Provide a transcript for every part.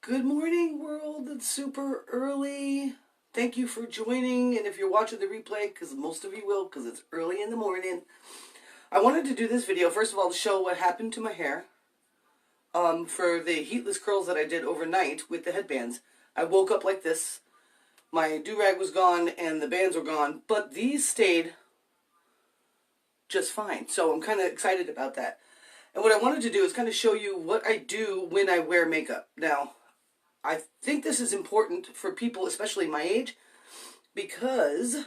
Good morning, world. It's super early. Thank you for joining. And if you're watching the replay, because most of you will, because it's early in the morning, I wanted to do this video, first of all, to show what happened to my hair for the heatless curls that I did overnight with the headbands. I woke up like this. My do-rag was gone and the bands were gone, but these stayed just fine. So I'm kind of excited about that. And what I wanted to do is kind of show you what I do when I wear makeup. Now, I think this is important for people, especially my age, because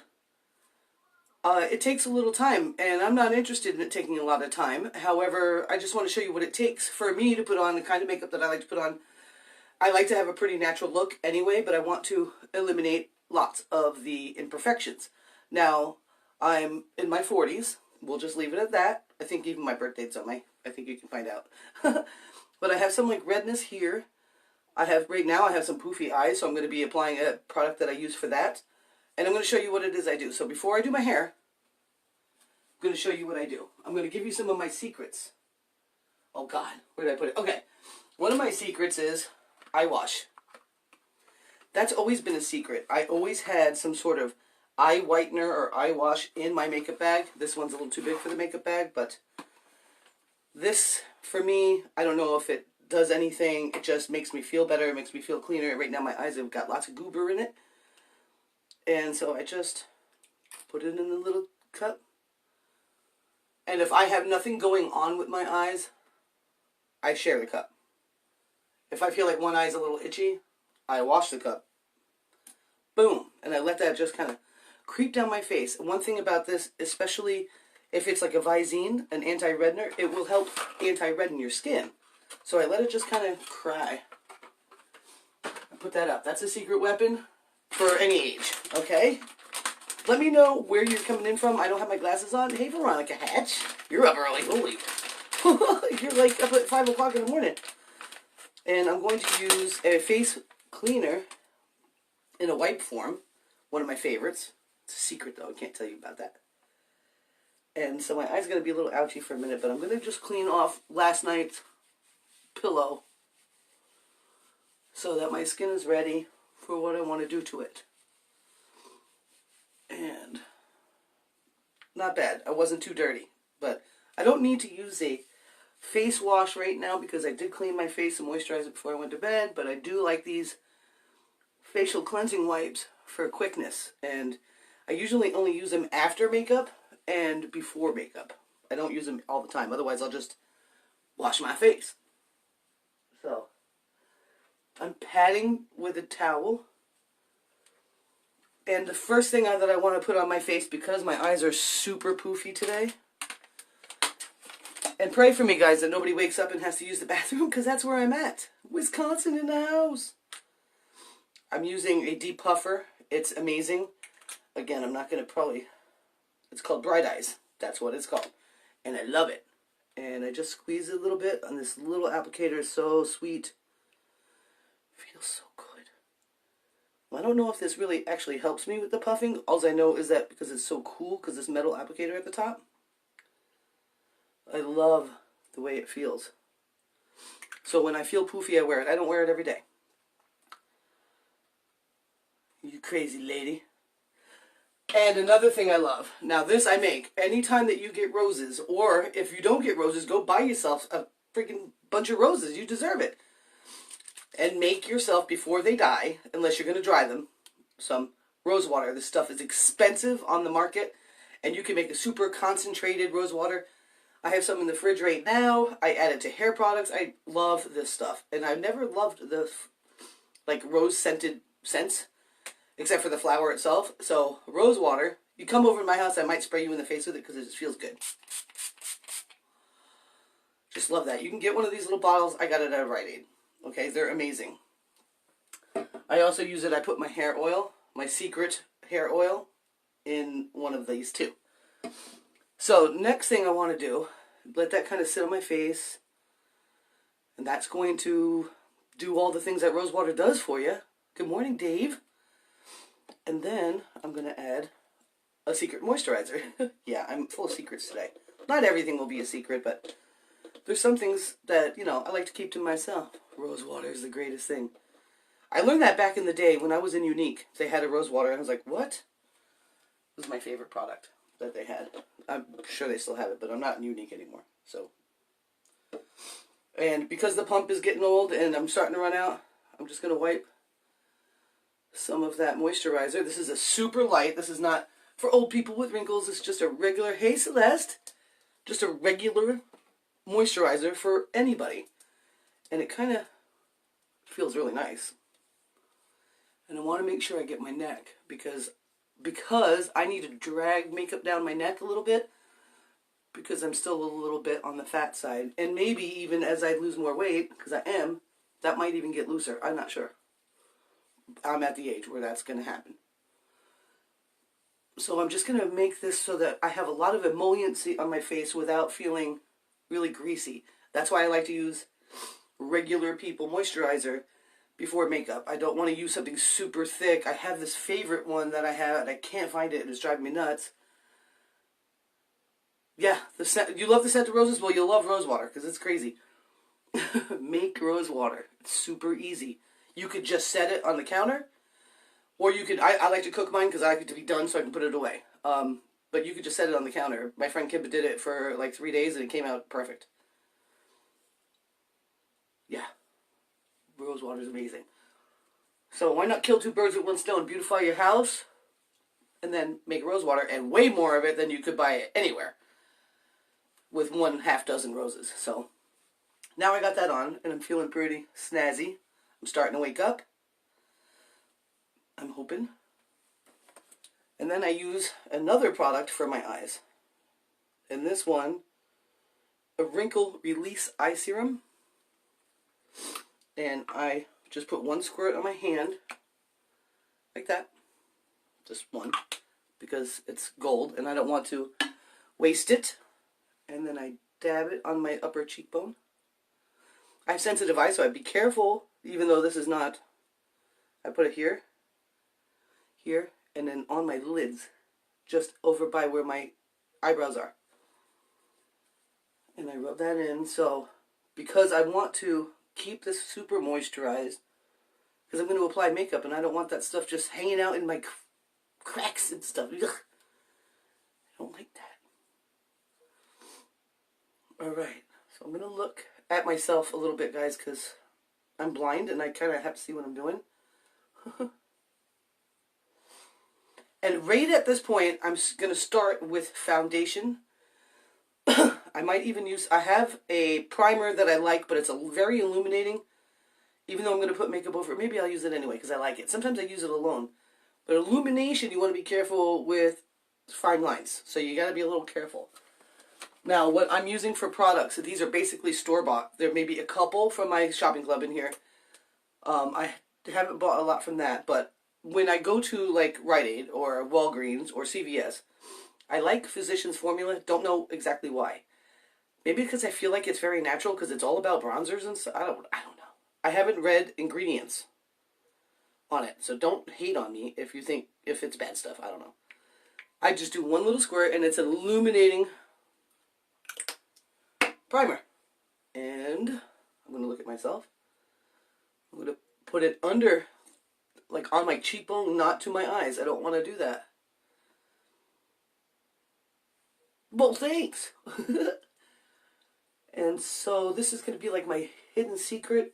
it takes a little time, and I'm not interested in it taking a lot of time. However, I just want to show you what it takes for me to put on the kind of makeup that I like to put on. I like to have a pretty natural look anyway, but I want to eliminate lots of the imperfections. Now, I'm in my 40s. We'll just leave it at that. I think even my birthday's on I think you can find out. But I have some like redness here. Right now I have some poofy eyes, so I'm going to be applying a product that I use for that. And I'm going to show you what it is I do. So before I do my hair, I'm going to show you what I do. I'm going to give you some of my secrets. Oh God, where did I put it? Okay, one of my secrets is eye wash. That's always been a secret. I always had some sort of eye whitener or eye wash in my makeup bag. This one's a little too big for the makeup bag, but this, for me, I don't know if it does anything. It just makes me feel better. It makes me feel cleaner. Right now my eyes have got lots of goober in it. And so I just put it in a little cup. And if I have nothing going on with my eyes, I share the cup. If I feel like one eye is a little itchy, I wash the cup. Boom. And I let that just kind of creep down my face. And one thing about this, especially if it's like a Visine, an anti-reddener, it will help anti-redden your skin. So I let it just kind of cry. I put that up. That's a secret weapon for any age, okay? Let me know where you're coming in from. I don't have my glasses on. Hey, Veronica Hatch. You're up early. Holy. You're like up at 5 o'clock in the morning. And I'm going to use a face cleaner in a wipe form. One of my favorites. It's a secret, though. I can't tell you about that. And so my eye's going to be a little ouchy for a minute, but I'm going to just clean off last night's pillow so that my skin is ready for what I want to do to it. And not bad. I wasn't too dirty, but I don't need to use a face wash right now because I did clean my face and moisturize it before I went to bed, but I do like these facial cleansing wipes for quickness, and I usually only use them after makeup and before makeup. I don't use them all the time, otherwise I'll just wash my face. So, I'm patting with a towel. And the first thing that I want to put on my face, because my eyes are super poofy today, and pray for me, guys, that nobody wakes up and has to use the bathroom, because that's where I'm at. Wisconsin in the house. I'm using a depuffer. It's amazing. Again, I'm not going to it's called Bright Eyes. That's what it's called. And I love it. And I just squeeze it a little bit on this little applicator. It's so sweet. Feels so good. Well, I don't know if this really actually helps me with the puffing. All I know is that because it's so cool, because this metal applicator at the top, I love the way it feels. So when I feel poofy, I wear it. I don't wear it every day. You crazy lady. And another thing I love. Now this I make. Anytime that you get roses, or if you don't get roses, go buy yourself a freaking bunch of roses. You deserve it. And make yourself, before they die, unless you're going to dry them, some rose water. This stuff is expensive on the market, and you can make a super concentrated rose water. I have some in the fridge right now. I add it to hair products. I love this stuff. And I've never loved the like rose-scented scents, except for the flower itself. So, rose water. You come over to my house, I might spray you in the face with it because it just feels good. Just love that. You can get one of these little bottles. I got it at Rite Aid. Okay, they're amazing. I also use it, I put my hair oil, my secret hair oil, in one of these too. So, next thing I want to do, let that kind of sit on my face. And that's going to do all the things that rose water does for you. Good morning, Dave. And then I'm going to add a secret moisturizer. Yeah, I'm full of secrets today. Not everything will be a secret, but there's some things that, you know, I like to keep to myself. Rose water is the greatest thing. I learned that back in the day when I was in Unique. They had a rose water, and I was like, what? It was my favorite product that they had. I'm sure they still have it, but I'm not in Unique anymore. So, and because the pump is getting old and I'm starting to run out, I'm just going to wipe some of that moisturizer. This is a super light. This is not for old people with wrinkles. It's just a regular, hey Celeste, just a regular moisturizer for anybody. And it kind of feels really nice. And I want to make sure I get my neck because I need to drag makeup down my neck a little bit because I'm still a little bit on the fat side. And maybe even as I lose more weight, because I am, that might even get looser. I'm not sure. I'm at the age where that's going to happen. So I'm just going to make this so that I have a lot of emolliency on my face without feeling really greasy. That's why I like to use regular people moisturizer before makeup. I don't want to use something super thick. I have this favorite one that I have, and I can't find it, and it's driving me nuts. Yeah, the scent, you love the scent of roses? Well, you'll love rose water, because it's crazy. Make rose water. It's super easy. You could just set it on the counter, or you could, I like to cook mine because I like it to be done so I can put it away. But you could just set it on the counter. My friend Kim did it for like 3 days, and it came out perfect. Yeah. Rose water is amazing. So why not kill two birds with one stone? Beautify your house, and then make rose water, and way more of it than you could buy anywhere with 1/2 dozen roses. So now I got that on, and I'm feeling pretty snazzy. I'm starting to wake up. I'm hoping. And then I use another product for my eyes. And this one, a wrinkle release eye serum. And I just put 1 squirt on my hand, like that, just one, because it's gold and I don't want to waste it. And then I dab it on my upper cheekbone. I have sensitive eyes, so I'd be careful, even though this is not, I put it here, here, and then on my lids, just over by where my eyebrows are. And I rub that in, so, because I want to keep this super moisturized, because I'm going to apply makeup and I don't want that stuff just hanging out in my cracks and stuff. Ugh. I don't like that. Alright, so I'm going to look at myself a little bit, guys, because I'm blind and I kind of have to see what I'm doing. And right at this point, I'm going to start with foundation. I might even use, I have a primer that I like, but it's a very illuminating. Even though I'm going to put makeup over it, maybe I'll use it anyway because I like it. Sometimes I use it alone. But illumination, you want to be careful with fine lines. So you got to be a little careful. Now, what I'm using for products, so these are basically store-bought. There may be a couple from my shopping club in here. I haven't bought a lot from that, but when I go to like Rite Aid or Walgreens or CVS, I like Physicians Formula. Don't know exactly why. Maybe because I feel like it's very natural because it's all about bronzers and stuff. I don't know. I haven't read ingredients on it, so don't hate on me if you think if it's bad stuff. I don't know. I just do 1 little squirt, and it's an illuminating primer. And I'm going to look at myself. I'm going to put it under, like on my cheekbone, not to my eyes. I don't want to do that. Well, thanks. And so this is going to be like my hidden secret,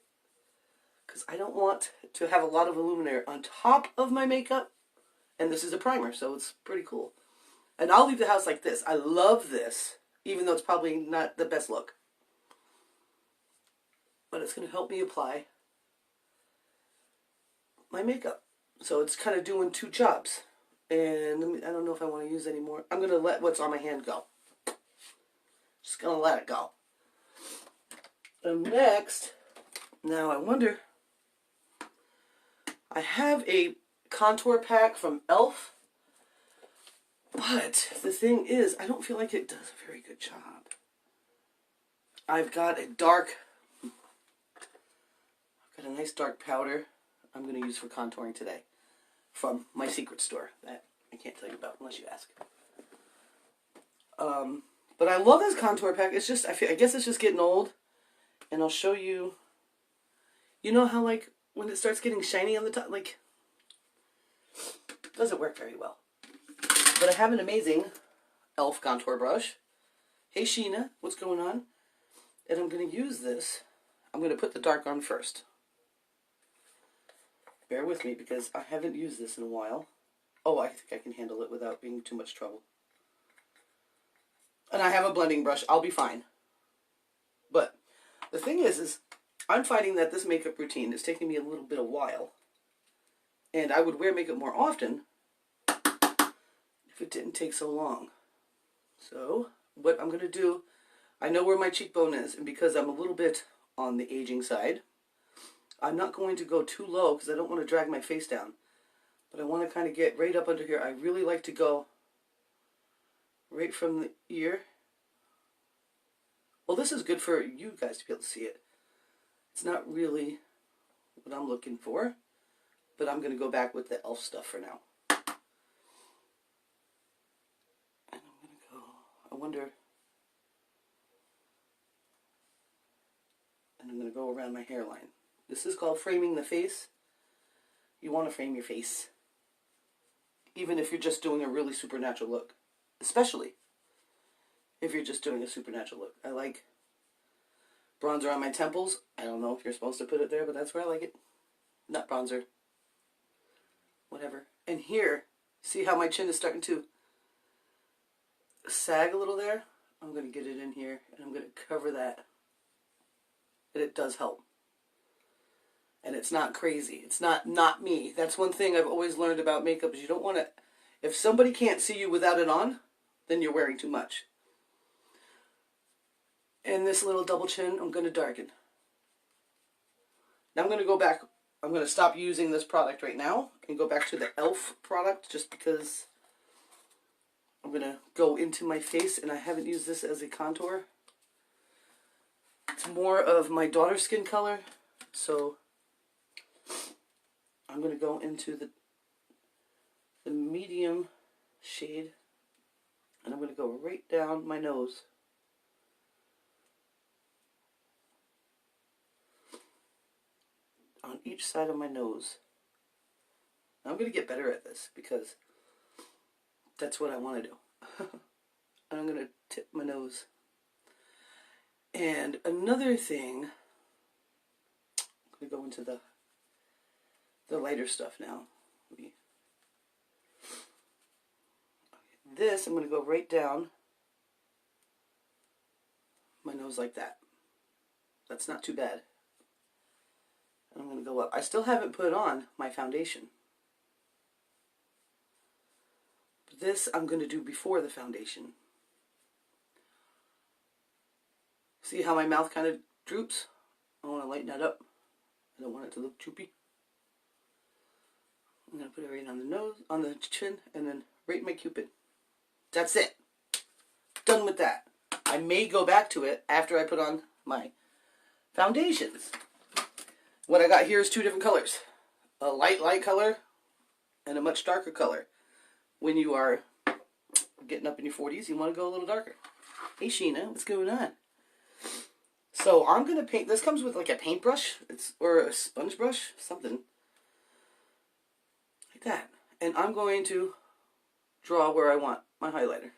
because I don't want to have a lot of illuminator on top of my makeup. And this is a primer, so it's pretty cool. And I'll leave the house like this. I love this, even though it's probably not the best look. But it's going to help me apply my makeup. So it's kind of doing 2 jobs. And I don't know if I want to use any more. I'm going to let what's on my hand go. Just going to let it go. And next, now I wonder, I have a contour pack from e.l.f. But the thing is, I don't feel like it does a very good job. I've got a nice dark powder I'm going to use for contouring today from my secret store that I can't tell you about unless you ask. But I love this contour pack. It's just, I guess it's just getting old. And I'll show you, you know how like when it starts getting shiny on the top, like, doesn't work very well. But I have an amazing e.l.f. contour brush. Hey Sheena, what's going on? And I'm going to use this. I'm going to put the dark on first. Bear with me because I haven't used this in a while. Oh, I think I can handle it without being too much trouble. And I have a blending brush. I'll be fine. But the thing is I'm finding that this makeup routine is taking me a little bit of while. And I would wear makeup more often if it didn't take so long. So, what I'm going to do, I know where my cheekbone is, and because I'm a little bit on the aging side, I'm not going to go too low because I don't want to drag my face down. But I want to kind of get right up under here. I really like to go right from the ear. Well, this is good for you guys to be able to see it. It's not really what I'm looking for, but I'm going to go back with the e.l.f. stuff for now. And I'm going to go, I wonder, and I'm going to go around my hairline. This is called framing the face. You want to frame your face, even if you're just doing a really supernatural look, especially if you're just doing a supernatural look. I like bronzer on my temples. I don't know if you're supposed to put it there, but that's where I like it. Not bronzer. Whatever. And here, see how my chin is starting to sag a little there? I'm going to get it in here, and I'm going to cover that. And it does help. And it's not crazy. It's not me. That's one thing I've always learned about makeup is you don't want to... If somebody can't see you without it on, then you're wearing too much. And this little double chin, I'm going to darken. Now I'm going to go back. I'm going to stop using this product right now and go back to the e.l.f. product just because I'm going to go into my face and I haven't used this as a contour. It's more of my daughter's skin color, so I'm going to go into the medium shade and I'm going to go right down my nose. On each side of my nose. I'm going to get better at this because that's what I want to do. And I'm going to tip my nose. And another thing, I'm going to go into the lighter stuff now. This, I'm going to go right down my nose like that. That's not too bad. I'm going to go up. I still haven't put on my foundation. But this I'm going to do before the foundation. See how my mouth kind of droops? I want to lighten that up. I don't want it to look droopy. I'm going to put it right on the nose, on the chin, and then right in my cupid. That's it. Done with that. I may go back to it after I put on my foundations. What I got here is two different colors. A light color and a much darker color. When you are getting up in your 40s, you want to go a little darker. Hey Sheena, what's going on? So I'm going to paint. This comes with like a paintbrush. Or a sponge brush. Something. Like that. And I'm going to draw where I want my highlighter.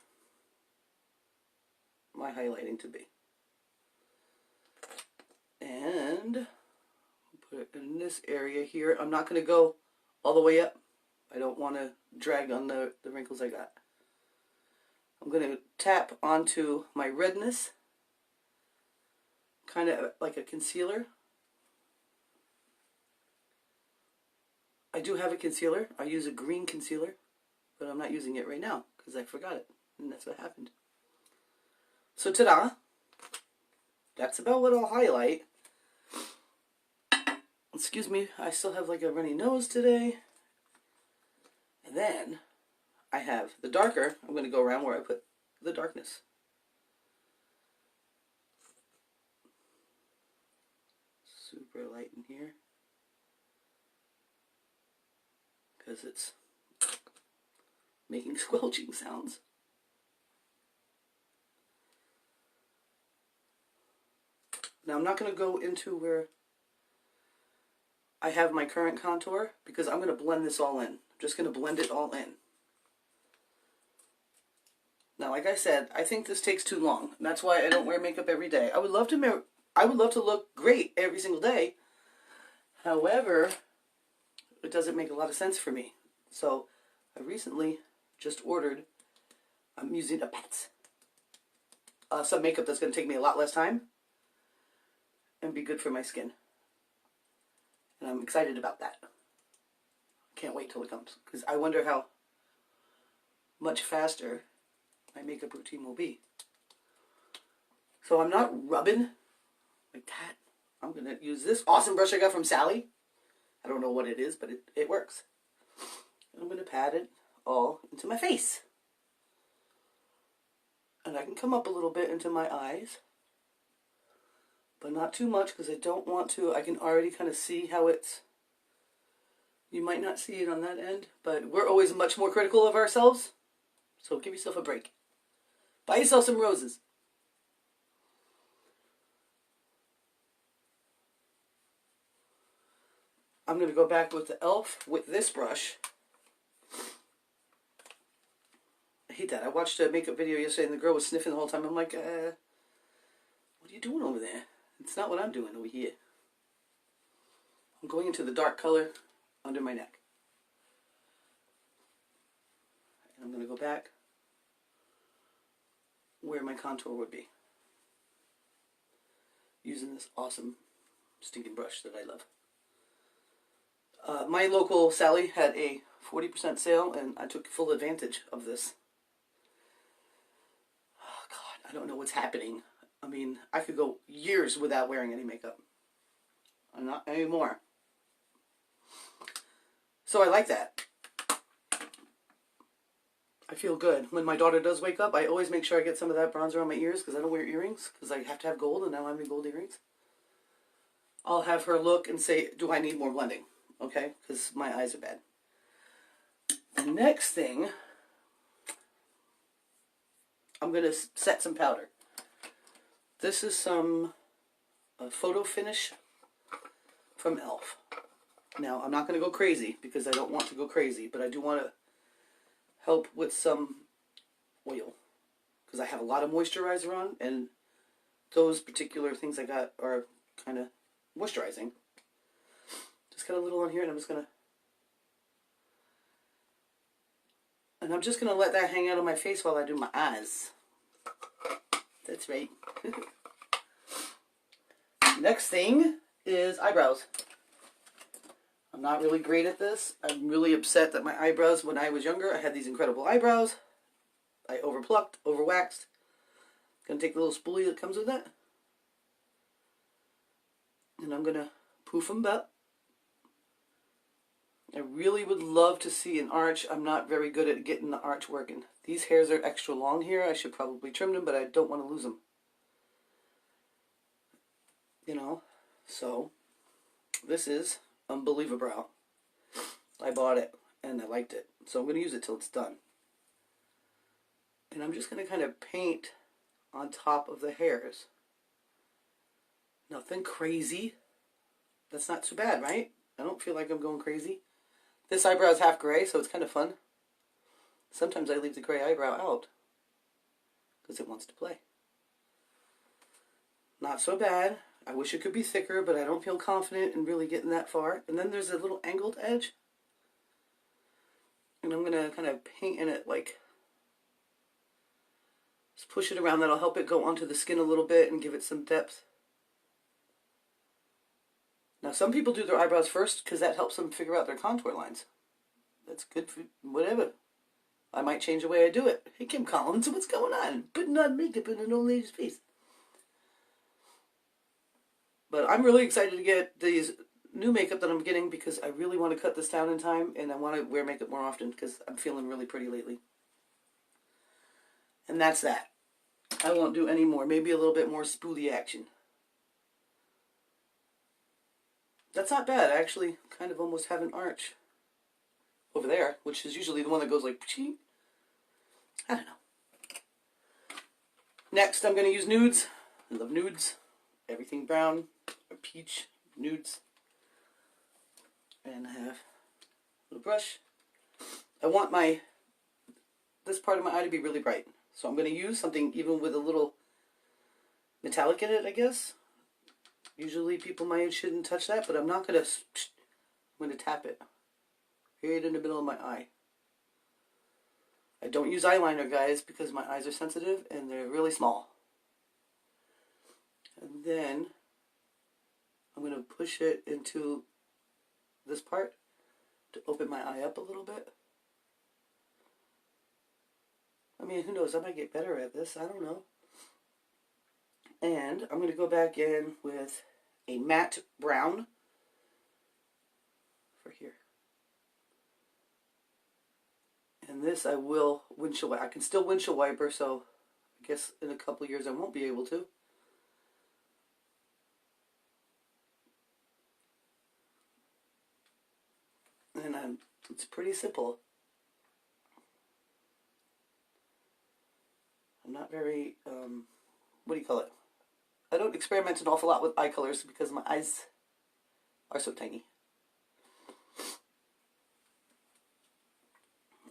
My highlighting to be. And put it in this area here. I'm not going to go all the way up. I don't want to drag on the wrinkles I got. I'm going to tap onto my redness, kind of like a concealer. I do have a concealer. I use a green concealer, but I'm not using it right now because I forgot it, and that's what happened. So ta-da! That's about what I'll highlight. Excuse me, I still have like a runny nose today. And then I have the darker. I'm going to go around where I put the darkness. Super light in here. Because it's making squelching sounds. Now I'm not going to go into where I have my current contour because I'm going to blend this all in. I'm just going to blend it all in. Now, like I said, I think this takes too long. And that's why I don't wear makeup every day. I would love to look great every single day. However, it doesn't make a lot of sense for me. So, I recently just ordered, I'm using a Pets, some makeup that's going to take me a lot less time and be good for my skin. And I'm excited about that. Can't wait till it comes. Because I wonder how much faster my makeup routine will be. So I'm not rubbing like that. I'm going to use this awesome brush I got from Sally. I don't know what it is, but it works. And I'm going to pat it all into my face. And I can come up a little bit into my eyes. But not too much because I don't want to. I can already kind of see how it's... You might not see it on that end, but we're always much more critical of ourselves. So give yourself a break. Buy yourself some roses. I'm going to go back with the e.l.f. with this brush. I hate that. I watched a makeup video yesterday and the girl was sniffing the whole time. I'm like, what are you doing over there? It's not what I'm doing over here. I'm going into the dark color under my neck. And I'm going to go back where my contour would be. Using this awesome stinking brush that I love. My local Sally had a 40% sale and I took full advantage of this. Oh God, I don't know what's happening. I mean, I could go years without wearing any makeup. I'm not anymore. So I like that. I feel good. When my daughter does wake up, I always make sure I get some of that bronzer on my ears because I don't wear earrings because I have to have gold and I don't have any gold earrings. I'll have her look and say, do I need more blending? Okay, because my eyes are bad. The next thing, I'm going to set some powder. This is some photo finish from e.l.f. Now, I'm not going to go crazy because I don't want to go crazy, but I do want to help with some oil because I have a lot of moisturizer on and those particular things I got are kind of moisturizing. Just got a little on here and I'm just going to let that hang out on my face while I do my eyes. That's right. Next thing is eyebrows. I'm not really great at this. I'm really upset that my eyebrows, when I was younger, I had these incredible eyebrows. I overplucked, overwaxed. Gonna take the little spoolie that comes with that. And I'm gonna poof them up. I really would love to see an arch. I'm not very good at getting the arch working. These hairs are extra long here. I should probably trim them, but I don't want to lose them. You know, so this is Unbelievable. I bought it and I liked it. So I'm going to use it till it's done. And I'm just going to kind of paint on top of the hairs. Nothing crazy. That's not too bad, right? I don't feel like I'm going crazy. This eyebrow is half gray, so it's kind of fun. Sometimes I leave the gray eyebrow out because it wants to play. Not so bad. I wish it could be thicker, but I don't feel confident in really getting that far. And then there's a little angled edge. And I'm going to kind of paint in it like... Just push it around. That'll help it go onto the skin a little bit and give it some depth. Now, some people do their eyebrows first because that helps them figure out their contour lines. That's good for whatever. I might change the way I do it. Hey, Kim Collins, what's going on? Putting on makeup in an old lady's face. But I'm really excited to get these new makeup that I'm getting because I really want to cut this down in time and I want to wear makeup more often because I'm feeling really pretty lately. And that's that. I won't do any more. Maybe a little bit more spoolie action. That's not bad. I actually kind of almost have an arch over there, which is usually the one that goes like, I don't know. Next, I'm going to use nudes. I love nudes. Everything brown or peach, nudes. And I have a little brush. I want this part of my eye to be really bright. So I'm going to use something even with a little metallic in it, I guess. Usually people my age shouldn't touch that, but I'm not going to. I'm going to tap it right in the middle of my eye. I don't use eyeliner, guys, because my eyes are sensitive and they're really small. And then I'm going to push it into this part to open my eye up a little bit. I mean, who knows? I might get better at this. I don't know. And I'm going to go back in with a matte brown for here. And this I will windshield wiper. I can still windshield wiper, so I guess in a couple of years I won't be able to. And it's pretty simple. I'm not very, what do you call it? I don't experiment an awful lot with eye colors because my eyes are so tiny.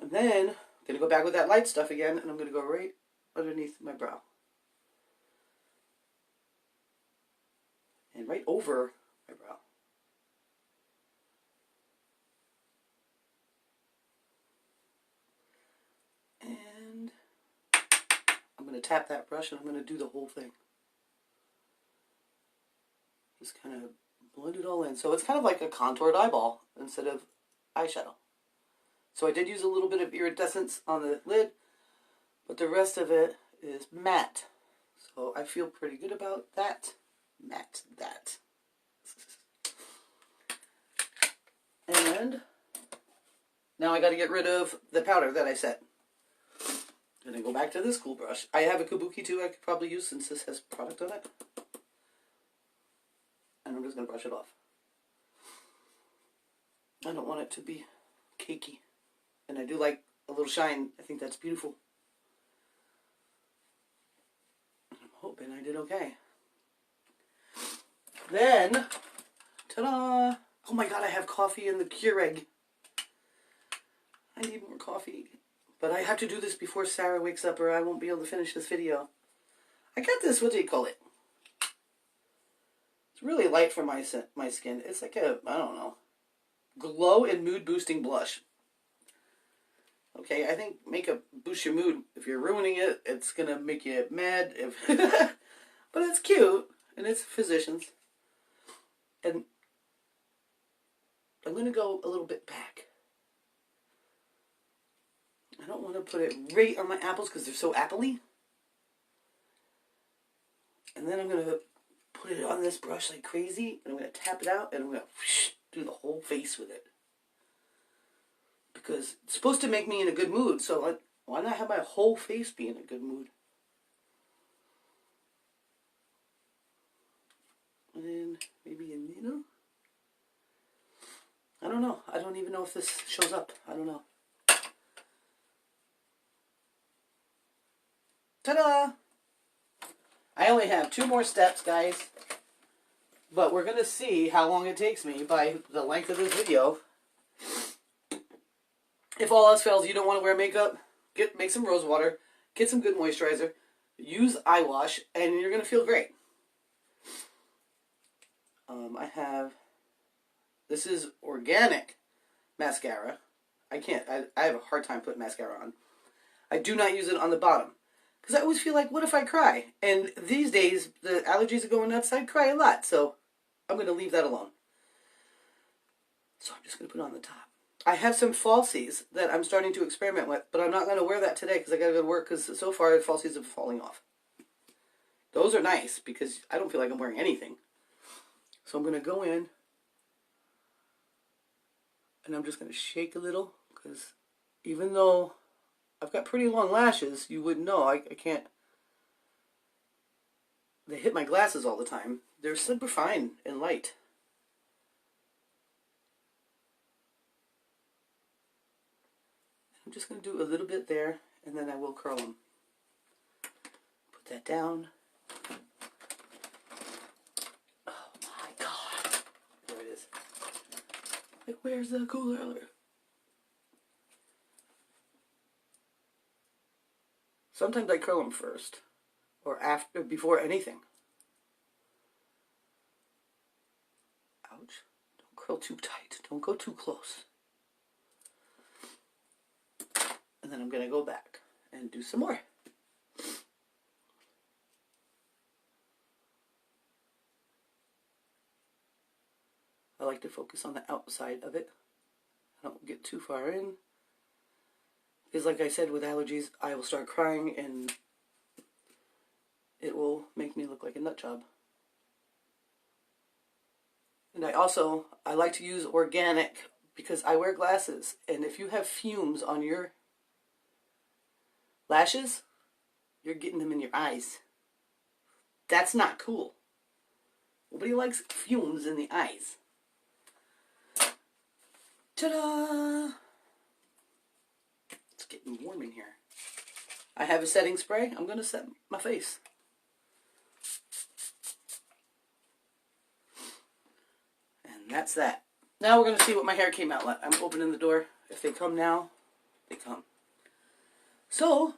And then I'm going to go back with that light stuff again, and I'm going to go right underneath my brow. And right over my brow. And I'm going to tap that brush and I'm going to do the whole thing. Just kind of blend it all in. So it's kind of like a contoured eyeball instead of eyeshadow. So I did use a little bit of iridescence on the lid, but the rest of it is matte. So I feel pretty good about that. Matte that. And now I got to get rid of the powder that I set. And then go back to this cool brush. I have a kabuki too I could probably use since this has product on it. And I'm just going to brush it off. I don't want it to be cakey. And I do like a little shine. I think that's beautiful. I'm hoping I did okay. Then, ta-da! Oh my god, I have coffee in the Keurig. I need more coffee. But I have to do this before Sarah wakes up or I won't be able to finish this video. I got this, what do you call it? It's really light for my skin. It's like a, I don't know, glow and mood boosting blush. Okay, I think makeup boosts your mood. If you're ruining it, it's going to make you mad. But it's cute, and it's Physicians. And I'm going to go a little bit back. I don't want to put it right on my apples because they're so appley. And then I'm going to put it on this brush like crazy, and I'm going to tap it out, and I'm going to do the whole face with it. Because it's supposed to make me in a good mood, so why not have my whole face be in a good mood? And then maybe in the middle? I don't know. I don't even know if this shows up. I don't know. Ta-da! I only have 2 more steps, guys. But we're going to see how long it takes me by the length of this video. If all else fails, you don't want to wear makeup, make some rose water, get some good moisturizer, use eye wash, and you're going to feel great. This is organic mascara. I have a hard time putting mascara on. I do not use it on the bottom. Because I always feel like, what if I cry? And these days, the allergies are going nuts, I cry a lot. So I'm going to leave that alone. So I'm just going to put it on the top. I have some falsies that I'm starting to experiment with, but I'm not going to wear that today because I got to go to work because so far the falsies are falling off. Those are nice because I don't feel like I'm wearing anything. So I'm going to go in and I'm just going to shake a little because even though I've got pretty long lashes, you wouldn't know. I can't. They hit my glasses all the time. They're super fine and light. I'm just going to do a little bit there, and then I will curl them. Put that down. Oh my god. There it is. Like, where's the cooler? Sometimes I curl them first. Or after, before anything. Ouch. Don't curl too tight. Don't go too close. And then I'm going to go back and do some more. I like to focus on the outside of it. I don't get too far in. Because like I said, with allergies, I will start crying and it will make me look like a nut job. And I like to use organic because I wear glasses. And if you have fumes on your lashes, you're getting them in your eyes. That's not cool. Nobody likes fumes in the eyes. Ta-da! It's getting warm in here. I have a setting spray. I'm going to set my face. And that's that. Now we're going to see what my hair came out like. I'm opening the door. If they come now, they come. So,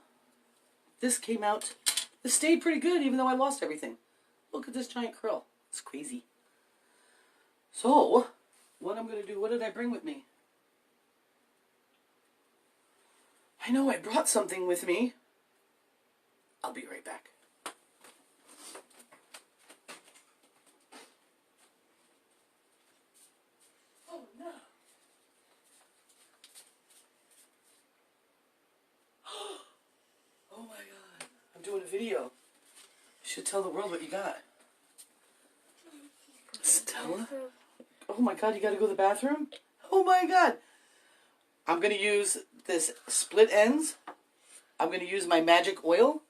this came out. This stayed pretty good even though I lost everything. Look at this giant curl. It's crazy. So, what I'm going to do, what did I bring with me? I know I brought something with me. I'll be right back. Oh no. Oh my God. I'm doing a video. You should tell the world what you got. Stella? Oh my God, you gotta go to the bathroom? Oh my God. I'm going to use this split ends. I'm going to use my magic oil.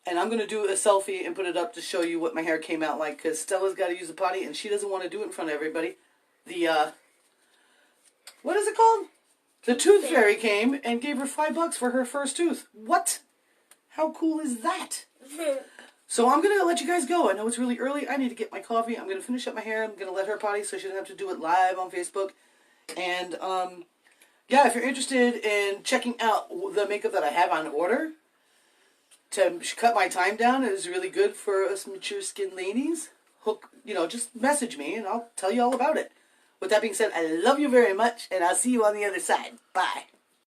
And I'm going to do a selfie and put it up to show you what my hair came out like. Because Stella's got to use the potty and she doesn't want to do it in front of everybody. The, what is it called? The tooth fairy came and gave her $5 for her first tooth. What? How cool is that? So I'm going to let you guys go. I know it's really early. I need to get my coffee. I'm going to finish up my hair. I'm going to let her potty so she doesn't have to do it live on Facebook. And, yeah, if you're interested in checking out the makeup that I have on order to cut my time down, it is really good for us mature skin ladies. Just message me and I'll tell you all about it. With that being said, I love you very much and I'll see you on the other side. Bye.